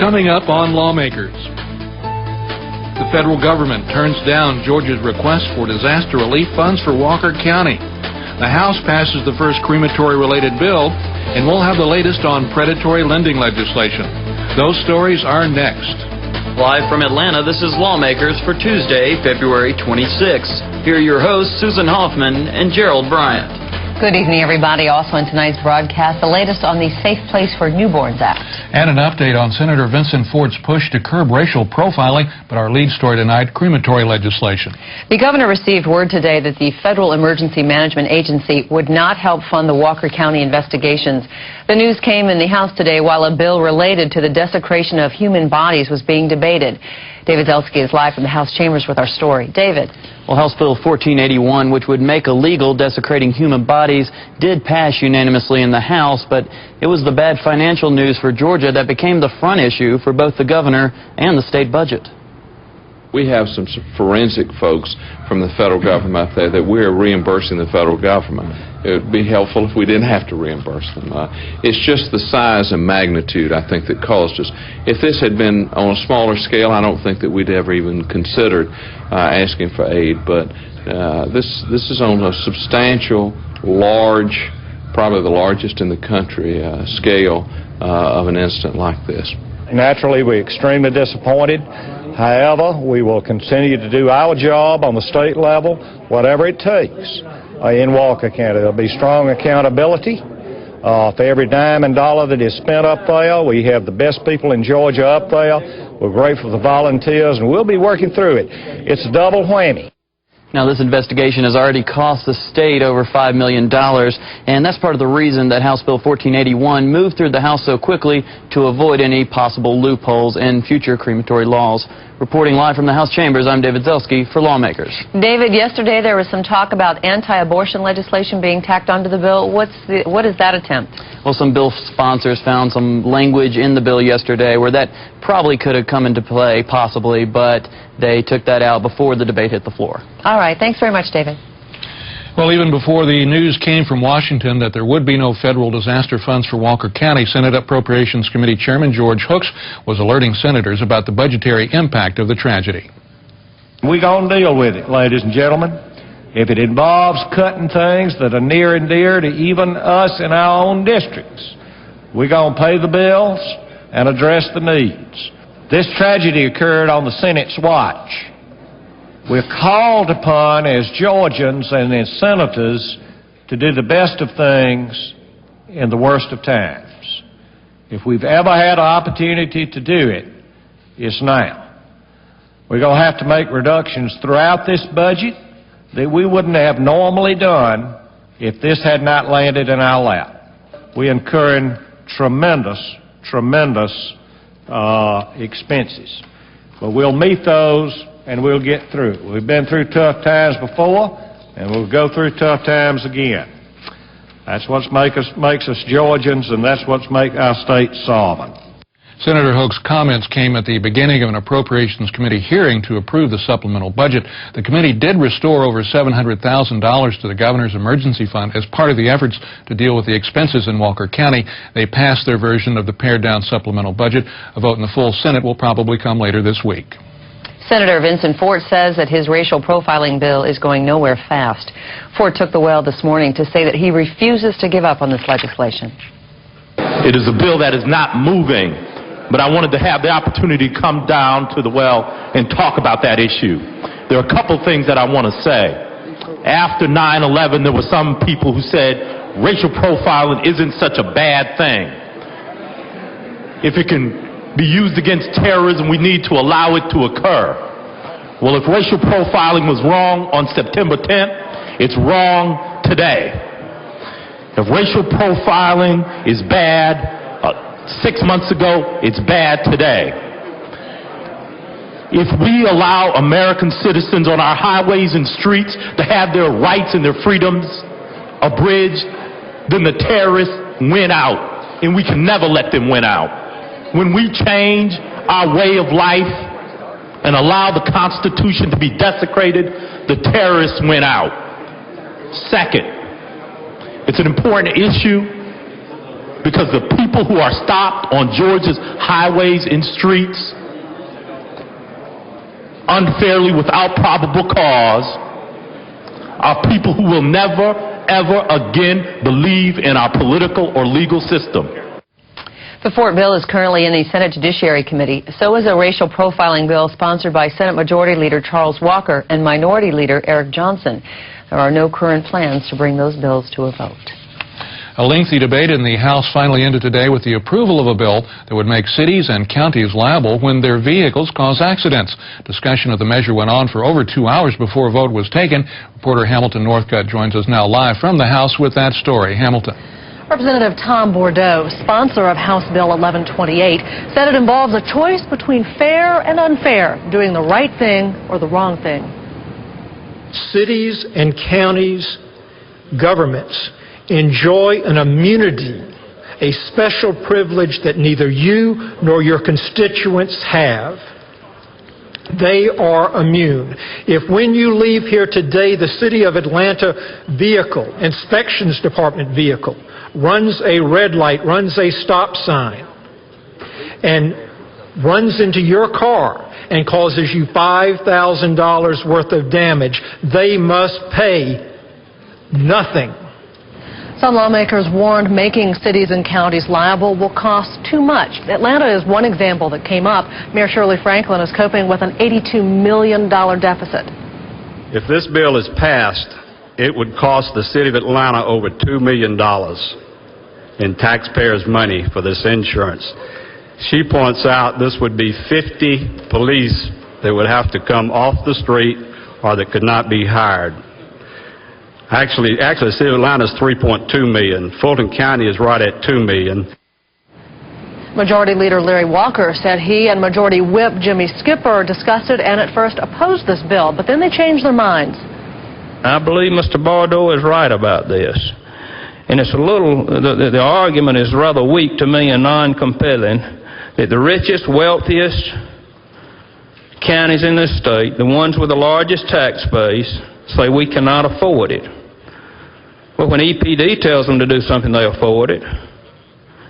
Coming up on Lawmakers. The federal government turns down Georgia's request for disaster relief funds for Walker County. The House passes the first crematory-related bill, and we'll have the latest on predatory lending legislation. Those stories are next. Live from Atlanta, this is Lawmakers for Tuesday, February 26th. Here are your hosts, Susan Hoffman and Gerald Bryant. Good evening, everybody. Also in tonight's broadcast, the latest on the Safe Place for Newborns Act. And an update on Senator Vincent Fort's push to curb racial profiling, but our lead story tonight, crematory legislation. The governor received word today that the Federal Emergency Management Agency would not help fund the Walker County investigations. The news came in the House today while a bill related to the desecration of human bodies was being debated. David Zelski is live from the House chambers with our story. David. Well, House Bill 1481, which would make illegal desecrating human bodies, did pass unanimously in the House, but it was the bad financial news for Georgia that became the front issue for both the governor and the state budget. We have some forensic folks from the federal government out there that we're reimbursing the federal government. It would be helpful if we didn't have to reimburse them. It's just the size and magnitude, I think, that caused us. If this had been on a smaller scale, I don't think that we'd ever even considered asking for aid. But this is on a substantial, large, probably the largest in the country scale of an incident like this. Naturally, we're extremely disappointed. However, we will continue to do our job on the state level, whatever it takes in Walker County. There'll be strong accountability for every dime and dollar that is spent up there. We have the best people in Georgia up there. We're grateful for the volunteers, and we'll be working through it. It's a double whammy. Now, this investigation has already cost the state over $5 million, and that's part of the reason that House Bill 1481 moved through the House so quickly to avoid any possible loopholes in future crematory laws. Reporting live from the House chambers, I'm David Zelski for Lawmakers. David, yesterday there was some talk about anti-abortion legislation being tacked onto the bill. What is that attempt? Well, some bill sponsors found some language in the bill yesterday where that probably could have come into play, possibly, but they took that out before the debate hit the floor. All right. Thanks very much, David. Well, even before the news came from Washington that there would be no federal disaster funds for Walker County, Senate Appropriations Committee Chairman George Hooks was alerting senators about the budgetary impact of the tragedy. We're going to deal with it, ladies and gentlemen. If it involves cutting things that are near and dear to even us in our own districts, we're going to pay the bills and address the needs. This tragedy occurred on the Senate's watch. We're called upon as Georgians and as senators to do the best of things in the worst of times. If we've ever had an opportunity to do it, it's now. We're going to have to make reductions throughout this budget that we wouldn't have normally done if this had not landed in our lap. We're incurring tremendous expenses. But we'll meet those and we'll get through it. We've been through tough times before, and we'll go through tough times again. That's what makes us Georgians, and that's what makes our state sovereign. Senator Hooks' comments came at the beginning of an Appropriations Committee hearing to approve the supplemental budget. The committee did restore over $700,000 to the governor's emergency fund as part of the efforts to deal with the expenses in Walker County. They passed their version of the pared-down supplemental budget. A vote in the full Senate will probably come later this week. Senator Vincent Fort says that his racial profiling bill is going nowhere fast. Fort took the well this morning to say that he refuses to give up on this legislation. It is a bill that is not moving, but I wanted to have the opportunity to come down to the well and talk about that issue. There are a couple things that I want to say. After 9/11, there were some people who said racial profiling isn't such a bad thing. If it can be used against terrorism, we need to allow it to occur. Well, if racial profiling was wrong on September 10th, it's wrong today. If racial profiling is bad 6 months ago, it's bad today. If we allow American citizens on our highways and streets to have their rights and their freedoms abridged, then the terrorists win out, and we can never let them win out. When we change our way of life and allow the Constitution to be desecrated, the terrorists win out. Second, it's an important issue because the people who are stopped on Georgia's highways and streets unfairly without probable cause are people who will never, ever again believe in our political or legal system. The Fort bill is currently in the Senate Judiciary Committee. So is a racial profiling bill sponsored by Senate Majority Leader Charles Walker and Minority Leader Eric Johnson. There are no current plans to bring those bills to a vote. A lengthy debate in the House finally ended today with the approval of a bill that would make cities and counties liable when their vehicles cause accidents. Discussion of the measure went on for over 2 hours before a vote was taken. Reporter Hamilton Northcutt joins us now live from the House with that story. Hamilton. Representative Tom Bordeaux, sponsor of House Bill 1128, said it involves a choice between fair and unfair, doing the right thing or the wrong thing. Cities and counties, governments enjoy an immunity, a special privilege that neither you nor your constituents have. They are immune. If when you leave here today, the City of Atlanta vehicle, inspections department vehicle, runs a red light, runs a stop sign, and runs into your car and causes you $5,000 worth of damage, they must pay nothing. Some lawmakers warned making cities and counties liable will cost too much. Atlanta is one example that came up. Mayor Shirley Franklin is coping with an $82 million deficit. If this bill is passed, it would cost the city of Atlanta over $2 million in taxpayers' money for this insurance. She points out this would be 50 police that would have to come off the street or that could not be hired. Actually, the city of Atlanta is $3.2 million. Fulton County is right at $2 million. Majority Leader Larry Walker said he and Majority Whip Jimmy Skipper discussed it and at first opposed this bill, but then they changed their minds. I believe Mr. Bordeaux is right about this. And it's a little, the argument is rather weak to me and non-compelling that the richest, wealthiest counties in this state, the ones with the largest tax base, say we cannot afford it. But when EPD tells them to do something, they afford it.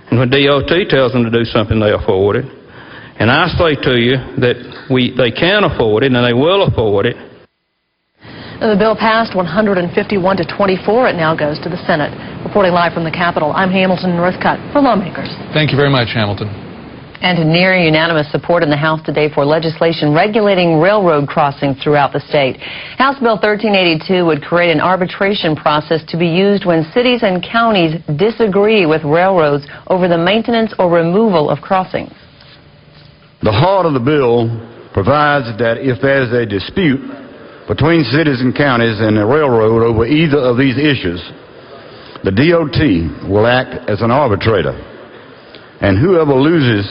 And when DOT tells them to do something, they afford it. And I say to you that they can afford it and they will afford it. The bill passed 151 to 24. It now goes to the Senate. Reporting live from the Capitol, I'm Hamilton Northcutt for Lawmakers. Thank you very much, Hamilton. And near unanimous support in the House today for legislation regulating railroad crossings throughout the state. House Bill 1382 would create an arbitration process to be used when cities and counties disagree with railroads over the maintenance or removal of crossings. The heart of the bill provides that if there is a dispute between cities and counties and the railroad over either of these issues, the DOT will act as an arbitrator, and whoever loses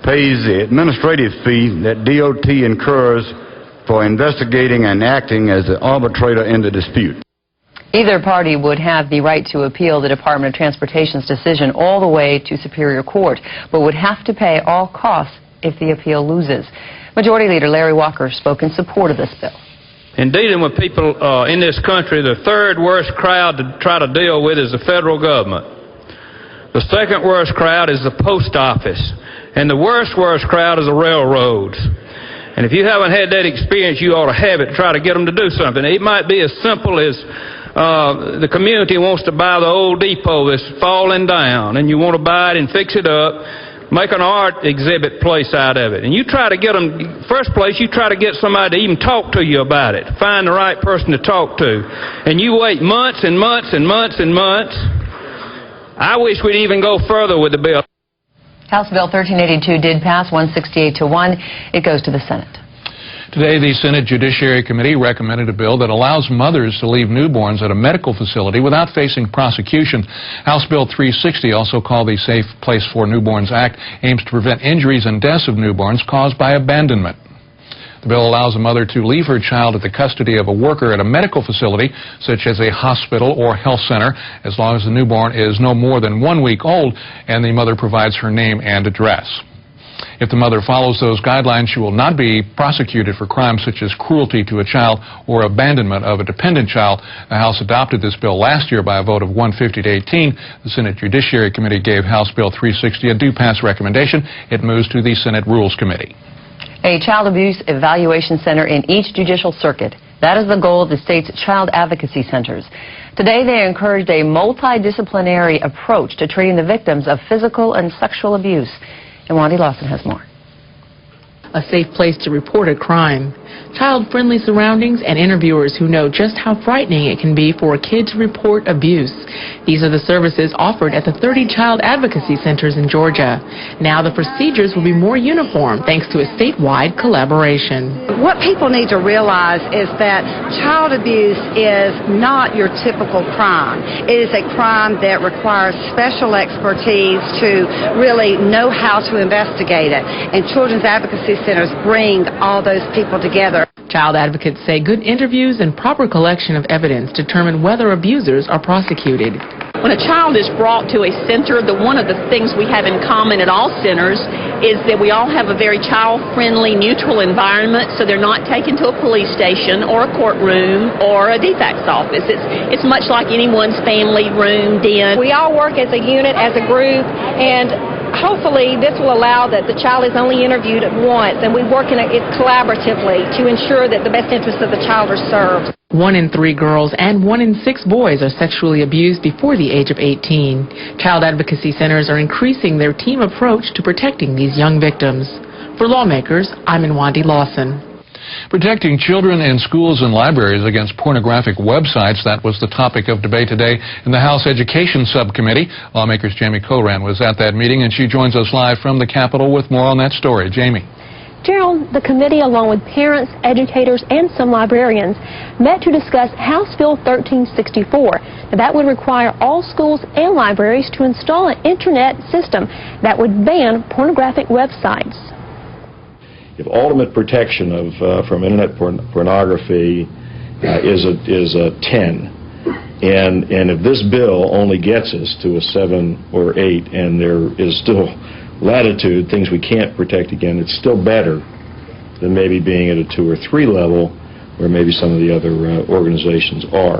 pays the administrative fee that DOT incurs for investigating and acting as the arbitrator in the dispute. Either party would have the right to appeal the Department of Transportation's decision all the way to Superior Court, but would have to pay all costs if the appeal loses. Majority Leader Larry Walker spoke in support of this bill. In dealing with people in this country, the third worst crowd to try to deal with is the federal government. The second worst crowd is the post office. And the worst crowd is the railroads. And if you haven't had that experience, you ought to have it. Try to get them to do something. It might be as simple as the community wants to buy the old depot that's falling down, and you want to buy it and fix it up, make an art exhibit place out of it. And you try to get them, first place, you try to get somebody to even talk to you about it. Find the right person to talk to. And you wait months and months and months and months. I wish we'd even go further with the bill. House Bill 1382 did pass 168 to 1. It goes to the Senate. Today, the Senate Judiciary Committee recommended a bill that allows mothers to leave newborns at a medical facility without facing prosecution. House Bill 360, also called the Safe Place for Newborns Act, aims to prevent injuries and deaths of newborns caused by abandonment. The bill allows a mother to leave her child at the custody of a worker at a medical facility, such as a hospital or health center, as long as the newborn is no more than 1 week old and the mother provides her name and address. If the mother follows those guidelines, she will not be prosecuted for crimes such as cruelty to a child or abandonment of a dependent child. The House adopted this bill last year by a vote of 150 to 18. The Senate Judiciary Committee gave House Bill 360 a do-pass recommendation. It moves to the Senate Rules Committee. A child abuse evaluation center in each judicial circuit. That is the goal of the state's child advocacy centers. Today, they encouraged a multidisciplinary approach to treating the victims of physical and sexual abuse. And Wandi Lawson has more. A safe place to report a crime, child-friendly surroundings, and interviewers who know just how frightening it can be for a kid to report abuse. These are the services offered at the 30 child advocacy centers in Georgia. Now the procedures will be more uniform thanks to a statewide collaboration. What people need to realize is that child abuse is not your typical crime. It is a crime that requires special expertise to really know how to investigate it. And children's advocacy centers bring all those people together. Child advocates say good interviews and proper collection of evidence determine whether abusers are prosecuted. When a child is brought to a center, one of the things we have in common at all centers is that we all have a very child-friendly, neutral environment, so they're not taken to a police station or a courtroom or a defects office. It's much like anyone's family room, den. We all work as a unit, as a group, and hopefully this will allow that the child is only interviewed once, and we work collaboratively to ensure that the best interests of the child are served. 1 in 3 girls and 1 in 6 boys are sexually abused before the age of 18. Child advocacy centers are increasing their team approach to protecting these young victims. For Lawmakers, I'm Wandi Lawson. Protecting children in schools and libraries against pornographic websites, that was the topic of debate today in the House Education Subcommittee. Lawmakers Jamie Coran was at that meeting, and she joins us live from the Capitol with more on that story. Jamie. Gerald, the committee, along with parents, educators, and some librarians, met to discuss House Bill 1364. Now, that would require all schools and libraries to install an internet system that would ban pornographic websites. If ultimate protection from internet pornography is a 10, and if this bill only gets us to a 7 or 8, and there is still latitude, things we can't protect again, it's still better than maybe being at a 2 or 3 level where maybe some of the other organizations are.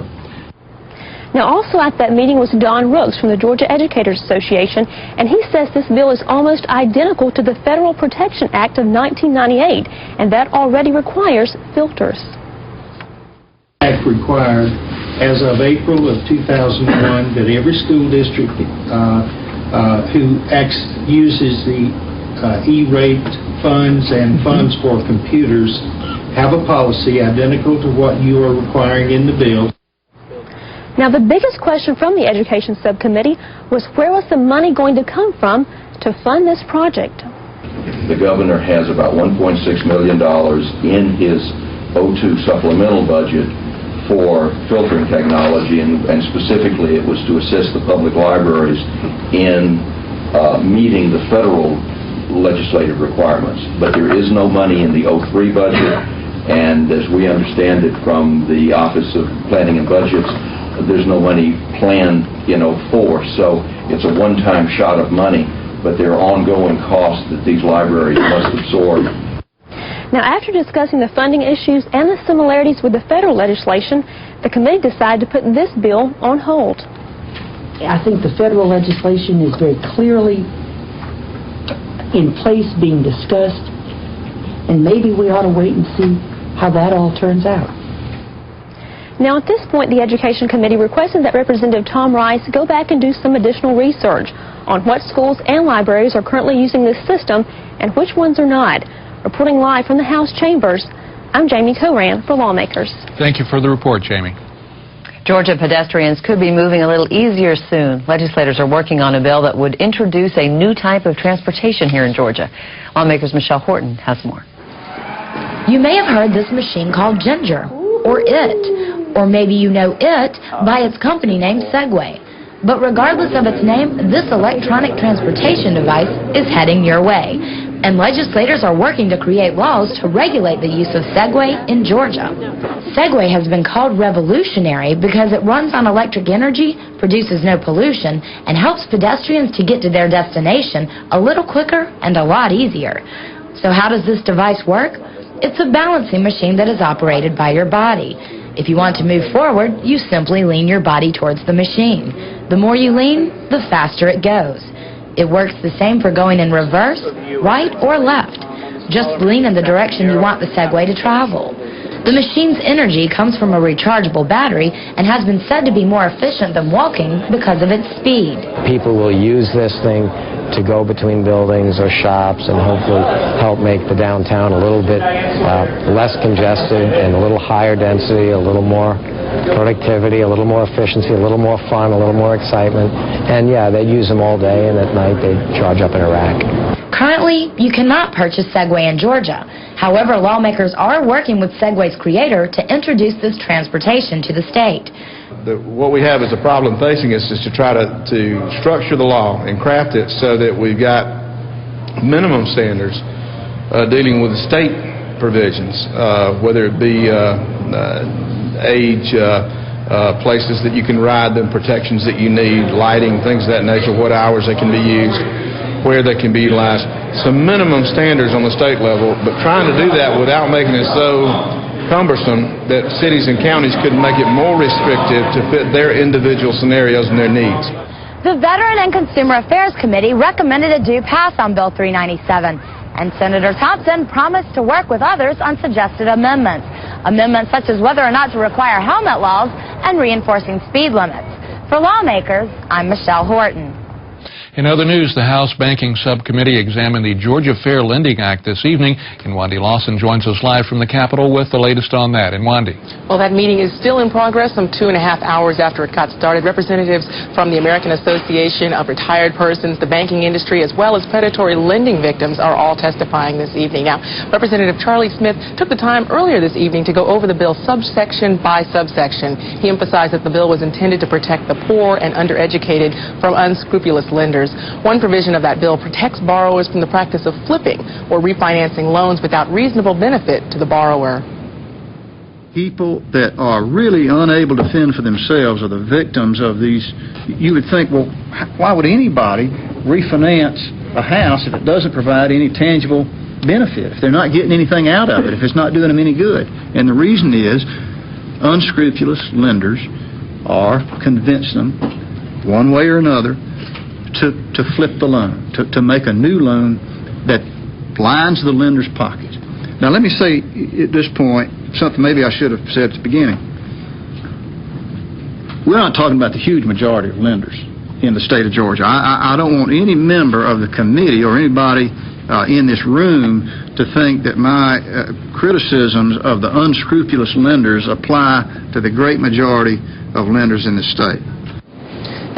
Now, also at that meeting was Don Rooks from the Georgia Educators Association, and he says this bill is almost identical to the Federal Protection Act of 1998, and that already requires filters. The Act required, as of April of 2001, that every school district who uses the E-rate funds and funds for computers have a policy identical to what you are requiring in the bill. Now, the biggest question from the Education Subcommittee was where was the money going to come from to fund this project? The governor has about $1.6 million in his 02 supplemental budget for filtering technology, and specifically it was to assist the public libraries in meeting the federal legislative requirements. But there is no money in the 03 budget, and as we understand it from the Office of Planning and Budgets, there's no money planned in 04, so it's a one-time shot of money, but there are ongoing costs that these libraries must absorb. Now, after discussing the funding issues and the similarities with the federal legislation, the committee decided to put this bill on hold. I think the federal legislation is very clearly in place, being discussed, and maybe we ought to wait and see how that all turns out. Now, at this point, the Education Committee requested that Representative Tom Rice go back and do some additional research on what schools and libraries are currently using this system and which ones are not. Reporting live from the House chambers, I'm Jamie Coran for Lawmakers. Thank you for the report, Jamie. Georgia pedestrians could be moving a little easier soon. Legislators are working on a bill that would introduce a new type of transportation here in Georgia. Lawmakers Michelle Horton has more. You may have heard this machine called Ginger, or IT. Or maybe you know it by its company name, Segway. But regardless of its name, this electronic transportation device is heading your way. And legislators are working to create laws to regulate the use of Segway in Georgia. Segway has been called revolutionary because it runs on electric energy, produces no pollution, and helps pedestrians to get to their destination a little quicker and a lot easier. So how does this device work? It's a balancing machine that is operated by your body. If you want to move forward, you simply lean your body towards the machine. The more you lean, the faster it goes. It works the same for going in reverse, right, or left. Just lean in the direction you want the Segway to travel. The machine's energy comes from a rechargeable battery and has been said to be more efficient than walking because of its speed. People will use this thing to go between buildings or shops and hopefully help make the downtown a little bit less congested and a little higher density, a little more productivity, a little more efficiency, a little more fun, a little more excitement. And yeah, they'd use them all day, and at night they'd charge up in a rack. Currently, you cannot purchase Segway in Georgia. However, lawmakers are working with Segway's creator to introduce this transportation to the state. What we have as a problem facing us is to try to structure the law and craft it so that we've got minimum standards dealing with the state provisions, whether it be age, places that you can ride them, protections that you need, lighting, things of that nature, what hours they can be used, where they can be utilized. Some minimum standards on the state level, but trying to do that without making it so cumbersome that cities and counties could make it more restrictive to fit their individual scenarios and their needs. The Veteran and Consumer Affairs Committee recommended a due pass on Bill 397, and Senator Thompson promised to work with others on suggested amendments. Amendments such as whether or not to require helmet laws and reinforcing speed limits. For Lawmakers, I'm Michelle Horton. In other news, the House Banking Subcommittee examined the Georgia Fair Lending Act this evening, and Wandy Lawson joins us live from the Capitol with the latest on that. And Wandy. Well, that meeting is still in progress some 2.5 hours after it got started. Representatives from the American Association of Retired Persons, the banking industry, as well as predatory lending victims are all testifying this evening. Now, Representative Charlie Smith took the time earlier this evening to go over the bill subsection by subsection. He emphasized that the bill was intended to protect the poor and undereducated from unscrupulous lenders. One provision of that bill protects borrowers from the practice of flipping or refinancing loans without reasonable benefit to the borrower. People that are really unable to fend for themselves are the victims of these. You would think, well, why would anybody refinance a house if it doesn't provide any tangible benefit, if they're not getting anything out of it, if it's not doing them any good? And the reason is unscrupulous lenders are convincing them one way or another to flip the loan, to make a new loan that lines the lender's pocket. Now, let me say at this point something maybe I should have said at the beginning. We're not talking about the huge majority of lenders in the state of Georgia. I don't want any member of the committee or anybody in this room to think that my criticisms of the unscrupulous lenders apply to the great majority of lenders in this state.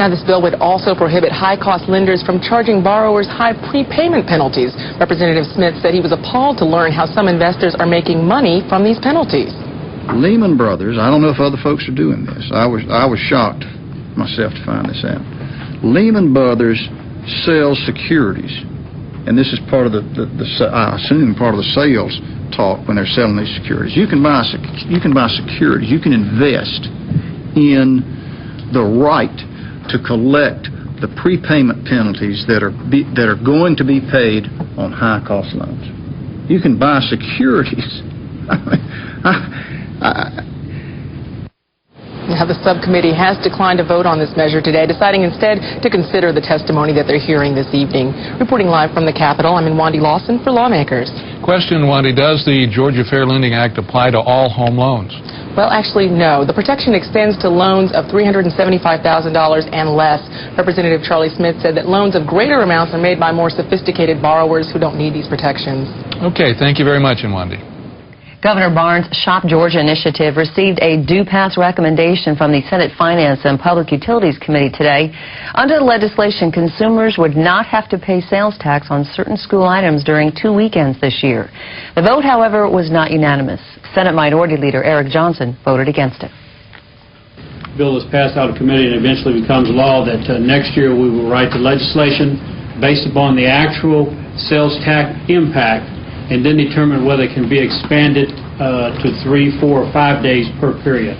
Now, this bill would also prohibit high-cost lenders from charging borrowers high prepayment penalties. Representative Smith said he was appalled to learn how some investors are making money from these penalties. Lehman Brothers, I don't know if other folks are doing this. I was shocked myself to find this out. Lehman Brothers sells securities, and this is part of I assume part of the sales talk when they're selling these securities. You can buy securities. You can invest in the right to collect the prepayment penalties that are going to be paid on high-cost loans. You can buy securities. Now, the subcommittee has declined to vote on this measure today, deciding instead to consider the testimony that they're hearing this evening. Reporting live from the Capitol, I'm Wandy Lawson for Lawmakers. Question, Wandy, does the Georgia Fair Lending Act apply to all home loans? Well, actually, no. The protection extends to loans of $375,000 and less. Representative Charlie Smith said that loans of greater amounts are made by more sophisticated borrowers who don't need these protections. Okay, thank you very much, Wandy. Governor Barnes' Shop Georgia initiative received a due pass recommendation from the Senate Finance and Public Utilities Committee today. Under the legislation, consumers would not have to pay sales tax on certain school items during 2 weekends this year. The vote, however, was not unanimous. Senate Minority Leader Eric Johnson voted against it. The bill is passed out of committee and eventually becomes law that next year we will write the legislation based upon the actual sales tax impact, and then determine whether it can be expanded to 3, 4, or 5 days per period.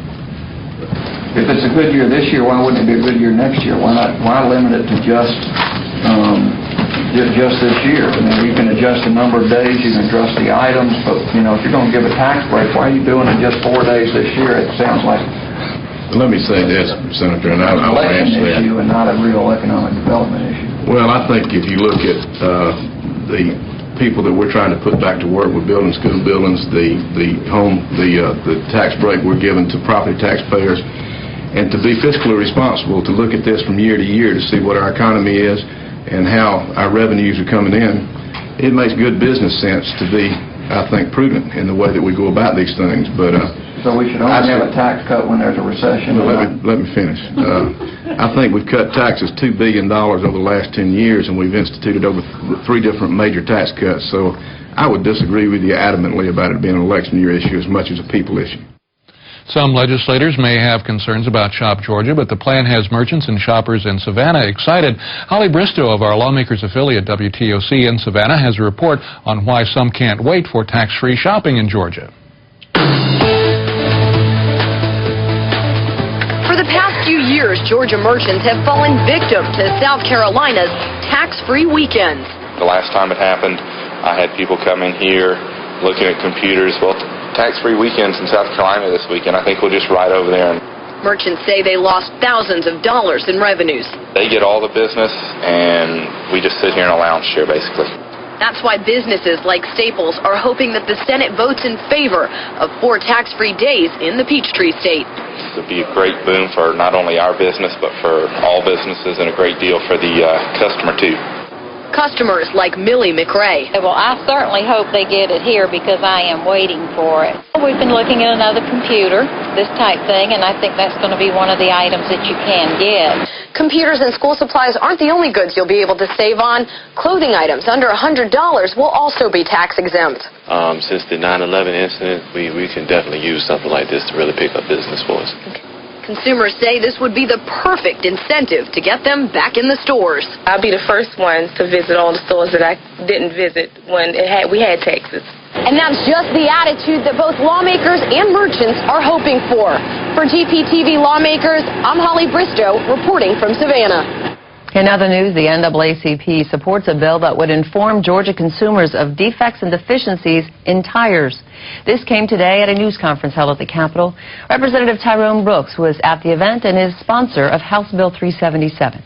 If it's a good year this year, why wouldn't it be a good year next year? Why limit it to just this year? I mean, you can adjust the number of days, you can adjust the items, but if you're going to give a tax break, why are you doing it just 4 days this year? It sounds like let me say this, Senator, and I want to answer that. Issue and not a real economic development issue. Well, I think if you look at the people that we're trying to put back to work with building school buildings, the tax break we're giving to property taxpayers, and to be fiscally responsible, to look at this from year to year to see what our economy is and how our revenues are coming in, it makes good business sense to be, I think, prudent in the way that we go about these things. But so we should only have a tax cut when there's a recession? Well, let me finish. I think we've cut taxes $2 billion over the last 10 years, and we've instituted over 3 different major tax cuts. So I would disagree with you adamantly about it being an election year issue as much as a people issue. Some legislators may have concerns about Shop Georgia, but the plan has merchants and shoppers in Savannah excited. Holly Bristow of our Lawmakers affiliate WTOC in Savannah has a report on why some can't wait for tax-free shopping in Georgia. For the past few years, Georgia merchants have fallen victim to South Carolina's tax-free weekends. The last time it happened, I had people come in here looking at computers. Well, tax-free weekends in South Carolina this weekend. I think we'll just ride over there. Merchants say they lost thousands of dollars in revenues. They get all the business, and we just sit here in a lounge chair, basically. That's why businesses like Staples are hoping that the Senate votes in favor of 4 tax-free days in the Peachtree State. This would be a great boom for not only our business, but for all businesses, and a great deal for the customer, too. Customers like Millie McRae. Well, I certainly hope they get it here because I am waiting for it. We've been looking at another computer, this type thing, and I think that's going to be one of the items that you can get. Computers and school supplies aren't the only goods you'll be able to save on. Clothing items under $100 will also be tax exempt. Since the 9/11 incident, we can definitely use something like this to really pick up business for us. Okay. Consumers say this would be the perfect incentive to get them back in the stores. I'll be the first one to visit all the stores that I didn't visit when we had taxes. And that's just the attitude that both lawmakers and merchants are hoping for. For GPTV Lawmakers, I'm Holly Bristow, reporting from Savannah. In other news, the NAACP supports a bill that would inform Georgia consumers of defects and deficiencies in tires. This came today at a news conference held at the Capitol. Representative Tyrone Brooks was at the event and is sponsor of House Bill 377.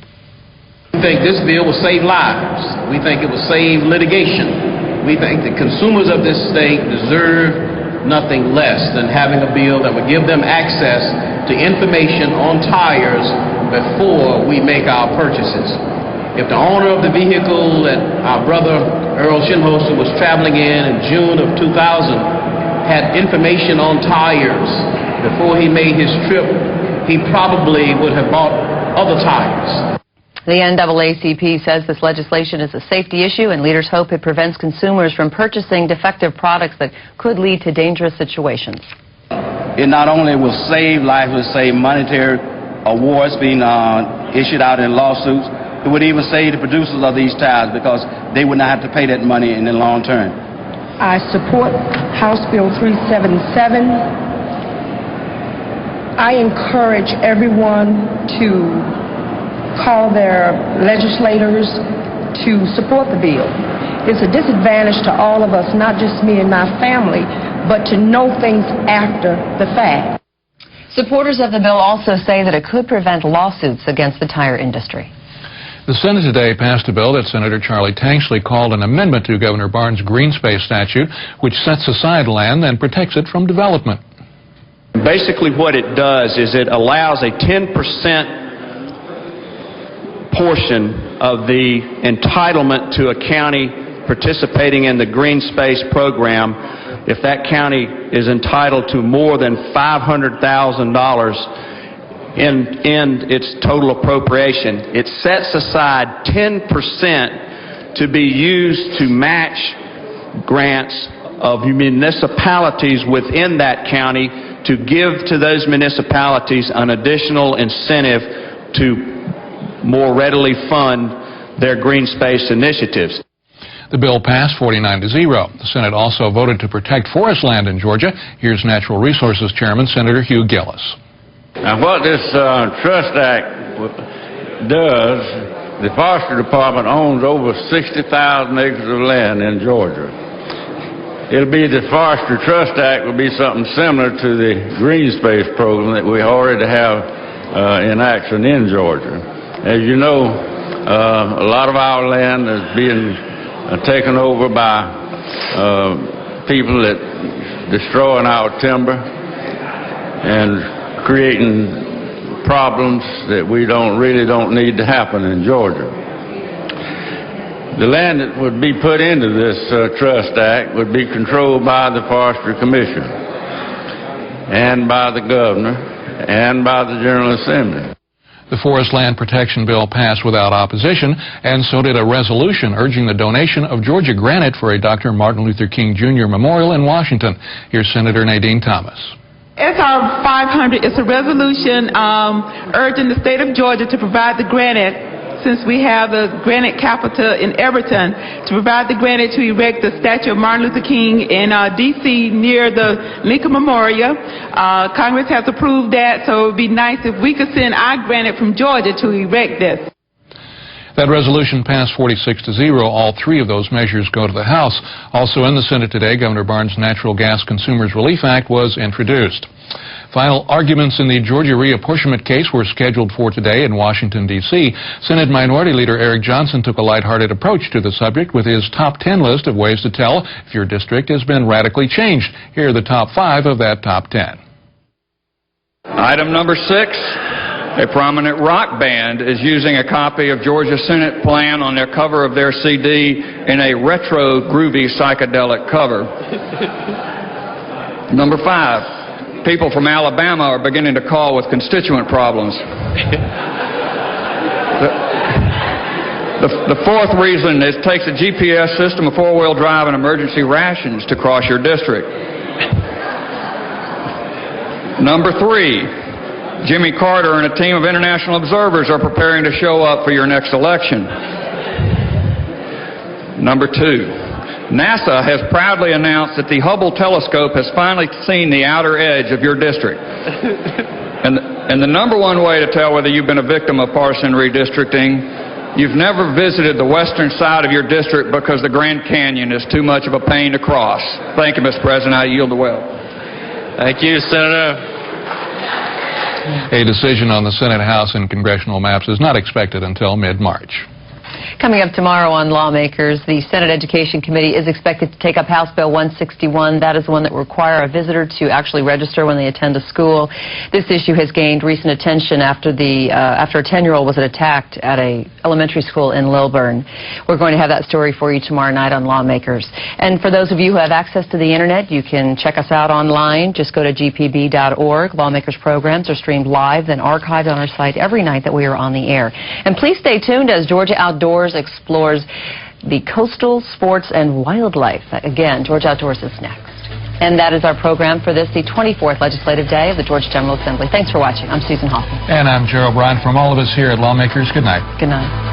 We think this bill will save lives. We think it will save litigation. We think the consumers of this state deserve nothing less than having a bill that would give them access to information on tires before we make our purchases. If the owner of the vehicle that our brother Earl Shinholster was traveling in June of 2000 had information on tires before he made his trip, he probably would have bought other tires. The NAACP says this legislation is a safety issue, and leaders hope it prevents consumers from purchasing defective products that could lead to dangerous situations. It not only will save lives, it will save monetary awards being issued out in lawsuits. It would even save the producers of these tires because they would not have to pay that money in the long term. I support House Bill 377. I encourage everyone to call their legislators to support the bill. It's a disadvantage to all of us, not just me and my family, but to know things after the fact. Supporters of the bill also say that it could prevent lawsuits against the tire industry. The Senate today passed a bill that Senator Charlie Tanksley called an amendment to Governor Barnes' green space statute, which sets aside land and protects it from development. Basically what it does is it allows a 10% portion of the entitlement to a county participating in the green space program if that county is entitled to more than $500,000 in its total appropriation. It sets aside 10% to be used to match grants of municipalities within that county to give to those municipalities an additional incentive to more readily fund their green space initiatives. The bill passed 49-0. The Senate also voted to protect forest land in Georgia. Here's Natural Resources Chairman Senator Hugh Gillis. Now, what this Trust Act does, the Forestry Department owns over 60,000 acres of land in Georgia. It'll be the Forestry Trust Act will be something similar to the Green Space program that we already have in action in Georgia. As you know, a lot of our land is being taken over by people that destroying our timber and creating problems that we really don't need to happen in Georgia. The land that would be put into this Trust Act would be controlled by the Forestry Commission and by the Governor and by the General Assembly. The Forest Land Protection Bill passed without opposition, and so did a resolution urging the donation of Georgia granite for a Dr. Martin Luther King Jr. memorial in Washington. Here's Senator Nadine Thomas. SR 500 is a resolution urging the state of Georgia to provide the granite, since we have the granite capital in Everton, to provide the granite to erect the statue of Martin Luther King in D.C. near the Lincoln Memorial. Congress has approved that, so it would be nice if we could send our granite from Georgia to erect this. That resolution passed 46-0. All three of those measures go to the House. Also in the Senate today, Governor Barnes' Natural Gas Consumers Relief Act was introduced. Final arguments in the Georgia reapportionment case were scheduled for today in Washington, D.C. Senate Minority Leader Eric Johnson took a lighthearted approach to the subject with his top 10 list of ways to tell if your district has been radically changed. Here are the top 5 of that top 10. Item number 6. A prominent rock band is using a copy of Georgia Senate Plan on their cover of their CD in a retro, groovy, psychedelic cover. Number 5. People from Alabama are beginning to call with constituent problems. The fourth reason is it takes a GPS system, a four-wheel drive, and emergency rations to cross your district. Number 3, Jimmy Carter and a team of international observers are preparing to show up for your next election. Number 2, NASA has proudly announced that the Hubble telescope has finally seen the outer edge of your district. And the number one way to tell whether you've been a victim of partisan redistricting, you've never visited the western side of your district because the Grand Canyon is too much of a pain to cross. Thank you, Mr. President. I yield the will. Thank you, Senator. A decision on the Senate, House, and congressional maps is not expected until mid-March. Coming up tomorrow on Lawmakers, the Senate Education Committee is expected to take up House Bill 161. That is the one that will require a visitor to actually register when they attend a school. This issue has gained recent attention after a 10-year-old was attacked at an elementary school in Lilburn. We're going to have that story for you tomorrow night on Lawmakers. And for those of you who have access to the Internet, you can check us out online. Just go to gpb.org. Lawmakers programs are streamed live, then archived on our site every night that we are on the air. And please stay tuned as Georgia Outdoors explores the coastal, sports, and wildlife. Again, Georgia Outdoors is next. And that is our program for this, the 24th Legislative Day of the Georgia General Assembly. Thanks for watching. I'm Susan Hoffman. And I'm Gerald Bryan. From all of us here at Lawmakers, good night. Good night.